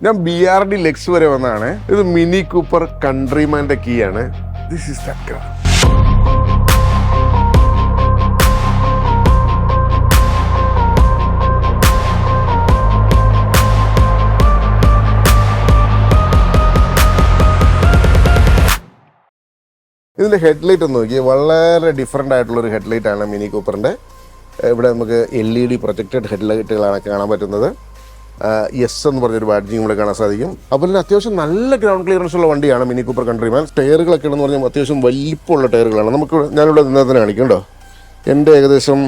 ഞാൻ BRD Lex വരെ വന്നതാണ്. ഇത് മിനി കൂപ്പർ കൺട്രിമാൻ്റെ കീ ആണ്. This is that car. ഇതിൻ്റെ ഹെഡ്ലൈറ്റ് ഒന്ന് നോക്കി, വളരെ ഡിഫറെൻ്റ് ആയിട്ടുള്ളൊരു ഹെഡ്ലൈറ്റ് ആണ് മിനി കൂപ്പറിൻ്റെ. ഇവിടെ നമുക്ക് LED പ്രൊജക്റ്റഡ് ഹെഡ്ലൈറ്റുകളാണ് കാണാൻ പറ്റുന്നത്. എസ് എന്ന് പറഞ്ഞൊരു ബാഡ്ജിങ് ഇവിടെ കാണാൻ സാധിക്കും. അപ്പോൾ തന്നെ അത്യാവശ്യം നല്ല ഗ്രൗണ്ട് ക്ലിയറൻസ് ഉള്ള വണ്ടിയാണ് മിനി കൂപ്പർ കൺട്രിമാൻ. ടയറുകളൊക്കെ എന്ന് പറഞ്ഞാൽ അത്യാവശ്യം വലിപ്പമുള്ള ടയറുകളാണ്. നമുക്ക് ഞാനിവിടെ നിന്നതിനെ കാണിക്കണ്ടോ, എൻ്റെ ഏകദേശം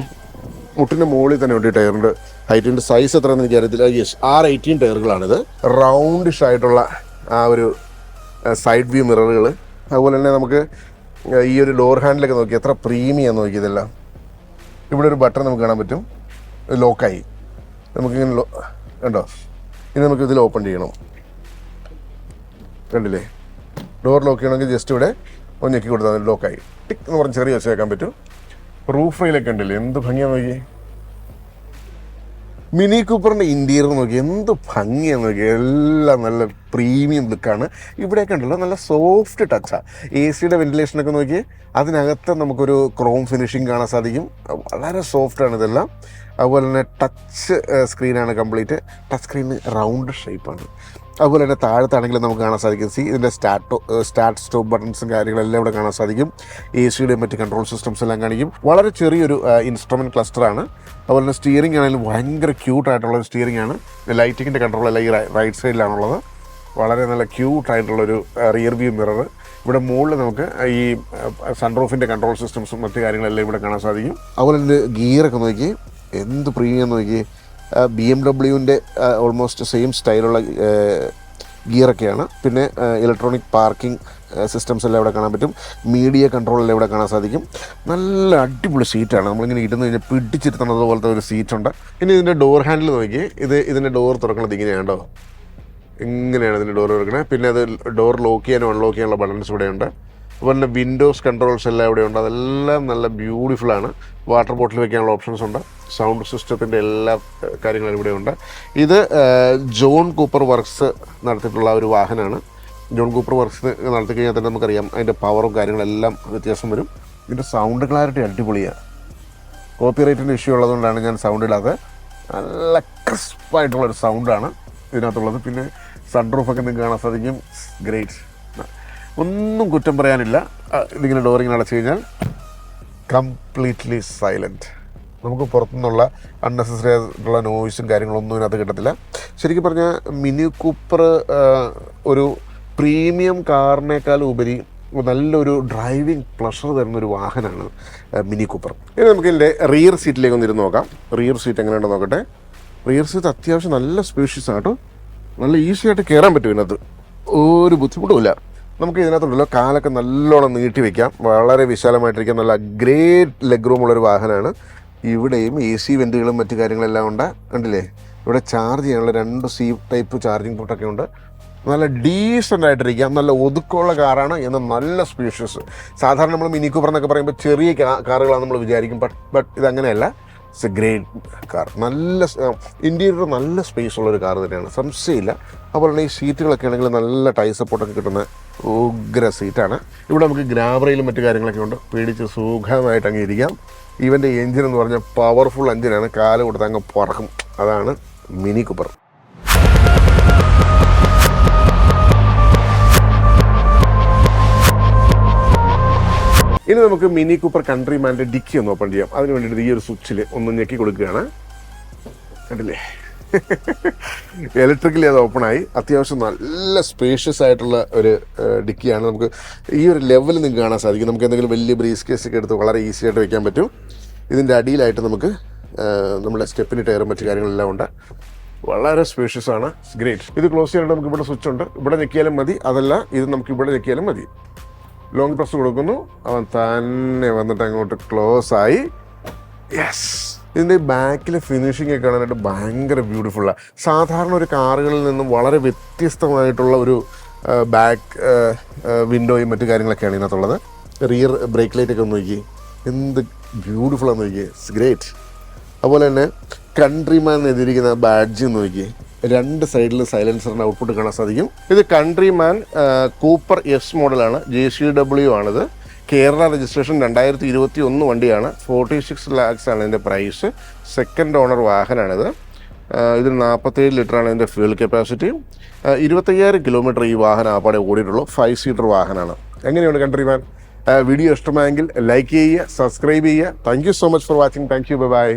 മുട്ടിൻ്റെ മുകളിൽ തന്നെ ഉണ്ട് ഈ ടയറിൻ്റെ ഹൈറ്റിൻ്റെ സൈസ് എത്രയെന്ന് എനിക്കറിയത്തില്ല. R18 ടയറുകളാണിത്. റൗണ്ടിഷ് ആയിട്ടുള്ള ആ ഒരു സൈഡ് വ്യൂ മിററുകൾ. അതുപോലെ തന്നെ നമുക്ക് ഈ ഒരു ഡോർ ഹാൻഡിലൊക്കെ നോക്കി എത്ര പ്രീമിയം നോക്കിയതെല്ലാം. ഇവിടെ ഒരു ബട്ടൺ നമുക്ക് കാണാൻ പറ്റും, ലോക്കായി. നമുക്കിങ്ങനെ കണ്ടോ, ഇനി നമുക്ക് ഇതിൽ ഓപ്പൺ ചെയ്യണം. കണ്ടില്ലേ, ഡോർ ലോക്ക് ചെയ്യണമെങ്കിൽ ജസ്റ്റ് ഇവിടെ ഒന്ന് ഞെക്കി കൊടുത്താൽ ലോക്കായി. ടിക്ക് എന്ന് പറഞ്ഞ് ചെറിയ വെച്ച് വെക്കാൻ പറ്റും. റൂഫ് റെയിലൊക്കെ ഉണ്ടല്ലേ, എന്ത് ഭംഗിയാന്ന് നോക്കി. മിനി കൂപ്പറിൻ്റെ ഇൻറ്റീരിയർ നോക്കി എന്ത് ഭംഗിയാന്ന് നോക്കി. എല്ലാം നല്ല പ്രീമിയം ലുക്കാണ്. ഇവിടെയൊക്കെ ഉണ്ടല്ലോ നല്ല സോഫ്റ്റ് ടച്ചാണ്. AC വെന്റിലേഷനൊക്കെ നോക്കി, അതിനകത്ത് നമുക്കൊരു ക്രോം ഫിനിഷിങ് കാണാൻ സാധിക്കും. വളരെ സോഫ്റ്റാണ് ഇതെല്ലാം. അതുപോലെ തന്നെ ടച്ച് സ്ക്രീനാണ് കംപ്ലീറ്റ്. ടച്ച് സ്ക്രീന് റൗണ്ട് ഷേപ്പാണ്. അതുപോലെ തന്നെ താഴത്താണെങ്കിലും നമുക്ക് കാണാൻ സാധിക്കും. ഇതിൻ്റെ സ്റ്റാർട്ട് സ്റ്റോപ്പ് ബട്ടൺസും കാര്യങ്ങളെല്ലാം ഇവിടെ കാണാൻ സാധിക്കും. AC മറ്റ് കൺട്രോൾ സിസ്റ്റംസ് എല്ലാം കാണിക്കും. വളരെ ചെറിയൊരു ഇൻസ്ട്രുമെൻറ്റ് ക്ലസ്റ്ററാണ്. അതുപോലെ തന്നെ സ്റ്റിയറിംഗ് ആണെങ്കിലും ഭയങ്കര ക്യൂട്ടായിട്ടുള്ളൊരു സ്റ്റിയറിംഗ് ആണ്. ലൈറ്റിങ്ങിൻ്റെ കൺട്രോൾ എല്ലാം ഈ റൈറ്റ് സൈഡിലാണുള്ളത്. വളരെ നല്ല ക്യൂട്ടായിട്ടുള്ളൊരു റിയർ വ്യൂ മിറർ. ഇവിടെ മുകളിൽ നമുക്ക് ഈ സൺറൂഫിൻ്റെ കൺട്രോൾ സിസ്റ്റംസും മറ്റു കാര്യങ്ങളെല്ലാം ഇവിടെ കാണാൻ സാധിക്കും. അതുപോലെ തന്നെ ഗിയറൊക്കെ നോക്കി എന്ത് പ്രീമിയം നോക്കി. BMW ഓൾമോസ്റ്റ് സെയിം സ്റ്റൈലുള്ള ഗിയറൊക്കെയാണ്. പിന്നെ ഇലക്ട്രോണിക് പാർക്കിംഗ് സിസ്റ്റംസ് എല്ലാം ഇവിടെ കാണാൻ പറ്റും. മീഡിയ കൺട്രോൾ എല്ലാം ഇവിടെ കാണാൻ സാധിക്കും. നല്ല അടിപൊളി സീറ്റാണ്. നമ്മളിങ്ങനെ ഇരുന്ന് കഴിഞ്ഞാൽ പിടിച്ചിരുത്തുന്നത് പോലത്തെ ഒരു സീറ്റുണ്ട്. ഇനി ഇതിൻ്റെ ഡോർ ഹാൻഡിൽ നോക്കി, ഇതിൻ്റെ ഡോർ തുറക്കുന്നത് ഇങ്ങനെയാണ് കേട്ടോ. ഇങ്ങനെയാണ് ഇതിൻ്റെ ഡോർ തുറക്കണത്. പിന്നെ അത് ഡോർ ലോക്ക് ചെയ്യാനും അൺലോക്ക് ചെയ്യാനുള്ള ബട്ടൺസ് ഇവിടെയുണ്ട്. അതുപോലെ തന്നെ വിൻഡോസ് കൺട്രോൾസ് എല്ലാം ഇവിടെയുണ്ട്. അതെല്ലാം നല്ല ബ്യൂട്ടിഫുള്ളാണ്. വാട്ടർ ബോട്ടിൽ വെക്കാനുള്ള ഓപ്ഷൻസ് ഉണ്ട്. സൗണ്ട് സിസ്റ്റത്തിൻ്റെ എല്ലാ കാര്യങ്ങളും ഇവിടെയുണ്ട്. ഇത് ജോൺ കൂപ്പർ വർക്ക്സ് നടത്തിയിട്ടുള്ള ഒരു വാഹനമാണ്. ജോൺ കൂപ്പർ വർക്ക്സ് നടത്തി കഴിഞ്ഞാൽ തന്നെ നമുക്കറിയാം അതിൻ്റെ പവറും കാര്യങ്ങളെല്ലാം വ്യത്യാസം വരും. ഇതിൻ്റെ സൗണ്ട് ക്ലാരിറ്റി അടിപൊളിയാണ്. കോപ്പിറൈറ്റിൻ്റെ ഇഷ്യൂ ഉള്ളതുകൊണ്ടാണ് ഞാൻ സൗണ്ട് ഇടാതെ. നല്ല ക്രിസ്പായിട്ടുള്ളൊരു സൗണ്ടാണ് ഇതിനകത്തുള്ളത്. പിന്നെ സൺറൂഫൊക്കെ നിങ്ങൾക്ക് കാണാൻ സാധിക്കും. ഗ്രേറ്റ്, ഒന്നും കുറ്റം പറയാനില്ല. ഇതിങ്ങനെ ഡോറിങ്ങനെ അടച്ചു കഴിഞ്ഞാൽ കംപ്ലീറ്റ്ലി സൈലൻറ്റ്. നമുക്ക് പുറത്തുനിന്നുള്ള അൺനെസസറി ആയിട്ടുള്ള നോയ്സും കാര്യങ്ങളൊന്നും ഇതിനകത്ത് കിട്ടത്തില്ല. ശരിക്കും പറഞ്ഞാൽ മിനി കൂപ്പർ ഒരു പ്രീമിയം കാറിനേക്കാൾ ഉപരി നല്ലൊരു ഡ്രൈവിംഗ് പ്ലഷർ തരുന്നൊരു വാഹനമാണ് മിനി കൂപ്പർ. ഇനി നമുക്ക് ഇതിൻ്റെ റിയർ സീറ്റിലേക്ക് ഒന്ന് ഇരുന്ന് നോക്കാം. റിയർ സീറ്റ് എങ്ങനെയുണ്ടെന്ന് നോക്കട്ടെ. റിയർ സീറ്റ് അത്യാവശ്യം നല്ല സ്പേഷ്യസ് ആട്ടോ. നല്ല ഈസി ആയിട്ട് കയറാൻ പറ്റും ഇതിനകത്ത്, ഒരു ബുദ്ധിമുട്ടുമില്ല. നമുക്ക് ഇതിനകത്തുണ്ടല്ലോ കാലൊക്കെ നല്ലോണം നീട്ടി വയ്ക്കാം. വളരെ വിശാലമായിട്ടിരിക്കാം. നല്ല ഗ്രേറ്റ് ലെഗ് റൂമുള്ളൊരു വാഹനമാണ്. ഇവിടെയും AC വെൻറ്റുകളും മറ്റു കാര്യങ്ങളെല്ലാം ഉണ്ട്. കണ്ടില്ലേ, ഇവിടെ ചാർജ് ചെയ്യാനുള്ള 2 C ടൈപ്പ് ചാർജിങ് പോർട്ടൊക്കെ ഉണ്ട്. നല്ല ഡീസൻ്റ് ആയിട്ടിരിക്കാം. നല്ല ഒതുക്കമുള്ള കാറാണ്, എന്നാൽ നല്ല സ്പേഷ്യസ്. സാധാരണ നമ്മൾ മിനി കൂപ്പർ എന്നൊക്കെ പറയുമ്പോൾ ചെറിയ കാറുകളാണ് നമ്മൾ വിചാരിക്കും. ബട്ട് ഇതങ്ങനെയല്ല. It's A great car. നല്ല ഇൻറ്റീരിയർ നല്ല സ്പേസ് ഉള്ളൊരു കാർ തന്നെയാണ്, സംശയമില്ല. അതുപോലെ തന്നെ ഈ സീറ്റുകളൊക്കെ ആണെങ്കിൽ നല്ല ടൈ സപ്പോർട്ടൊക്കെ കിട്ടുന്ന ഉഗ്ര സീറ്റാണ്. ഇവിടെ നമുക്ക് ഗ്രാബറയിലും മറ്റു കാര്യങ്ങളൊക്കെ ഉണ്ട്. പേടിച്ച് സുഖമായിട്ട് അങ്ങ് ഇരിക്കാം. ഇവൻ്റെ എഞ്ചിൻ എന്ന് പറഞ്ഞാൽ പവർഫുൾ എഞ്ചിനാണ്. കാല് കൊടുത്ത് അങ്ങ് പറക്കും. അതാണ് മിനി കൂപ്പർ. ഇനി നമുക്ക് മിനി കൂപ്പർ കൺട്രിമാൻ്റെ ഡിക്കി ഒന്ന് ഓപ്പൺ ചെയ്യാം. അതിന് വേണ്ടിയിട്ട് ഈ ഒരു സ്വിച്ചിൽ ഒന്ന് ഞെക്കി കൊടുക്കുകയാണ്. കണ്ടില്ലേ, ഇലക്ട്രിക്കലി അത് ഓപ്പണായി. അത്യാവശ്യം നല്ല സ്പേഷ്യസ് ആയിട്ടുള്ള ഒരു ഡിക്കിയാണ്. നമുക്ക് ഈ ഒരു ലെവലിൽ നിങ്ങൾക്ക് കാണാൻ സാധിക്കും. നമുക്ക് എന്തെങ്കിലും വലിയ ബ്രീസ് കേസൊക്കെ എടുത്ത് വളരെ ഈസി ആയിട്ട് വെക്കാൻ പറ്റും. ഇതിൻ്റെ അടിയിലായിട്ട് നമുക്ക് നമ്മുടെ സ്റ്റെപ്പിന് ടയറും മറ്റു കാര്യങ്ങളെല്ലാം ഉണ്ട്. വളരെ സ്പേഷ്യസ് ആണ്. ഗ്രേറ്റ്. ഇത് ക്ലോസ് ചെയ്യാനായിട്ട് നമുക്ക് ഇവിടെ സ്വിച്ച് ഉണ്ട്. ഇവിടെ ഞെക്കിയാലും മതി, അതല്ല ഇത് നമുക്ക് ഇവിടെ ഞെക്കിയാലും മതി. ലോങ് പ്രസ് കൊടുക്കുന്നു, അവൻ തന്നെ വന്നിട്ട് അങ്ങോട്ട് ക്ലോസ് ആയി. യെസ്. ഇതിൻ്റെ ബാക്കിലെ ഫിനിഷിംഗ് ഒക്കെ കാണാനായിട്ട് ഭയങ്കര ബ്യൂട്ടിഫുള്ളാണ്. സാധാരണ ഒരു കാറുകളിൽ നിന്നും വളരെ വ്യത്യസ്തമായിട്ടുള്ള ഒരു ബാക്ക് വിൻഡോയും മറ്റു കാര്യങ്ങളൊക്കെയാണ് ഇതിനകത്തുള്ളത്. റിയർ ബ്രേക്ക് ലൈറ്റൊക്കെ ഒന്ന് നോക്കി, എന്ത് ബ്യൂട്ടിഫുള്ളാന്ന് നോക്കി. It's great. അതുപോലെ തന്നെ കൺട്രിമാൻ എഴുതിയിരിക്കുന്ന ബാഡ്ജ് നോക്കി, രണ്ട് സൈഡിൽ സൈലൻസറിൻ്റെ ഔട്ട്പുട്ട് കാണാൻ സാധിക്കും. ഇത് കൺട്രി മാൻ കൂപ്പർ എസ് മോഡലാണ്, JCW ആണിത്. കേരള രജിസ്ട്രേഷൻ 2021 വണ്ടിയാണ്. 46 lakhs ആണ് ഇതിൻ്റെ പ്രൈസ്. Second owner വാഹനമാണിത്. ഇതിന് 47 ലിറ്ററാണ് ഇതിൻ്റെ ഫ്യൂൽ കപ്പാസിറ്റി. 25,000 കിലോമീറ്റർ ഈ വാഹനം ആപ്പാടെ ഓടിയിട്ടുള്ളൂ. 5 സീറ്റർ വാഹനമാണ്. എങ്ങനെയാണ് കൺട്രി മാൻ? വീഡിയോ ഇഷ്ടമായെങ്കിൽ ലൈക്ക് ചെയ്യുക, സബ്സ്ക്രൈബ് ചെയ്യുക. Thank you so much for watching. Thank you. By.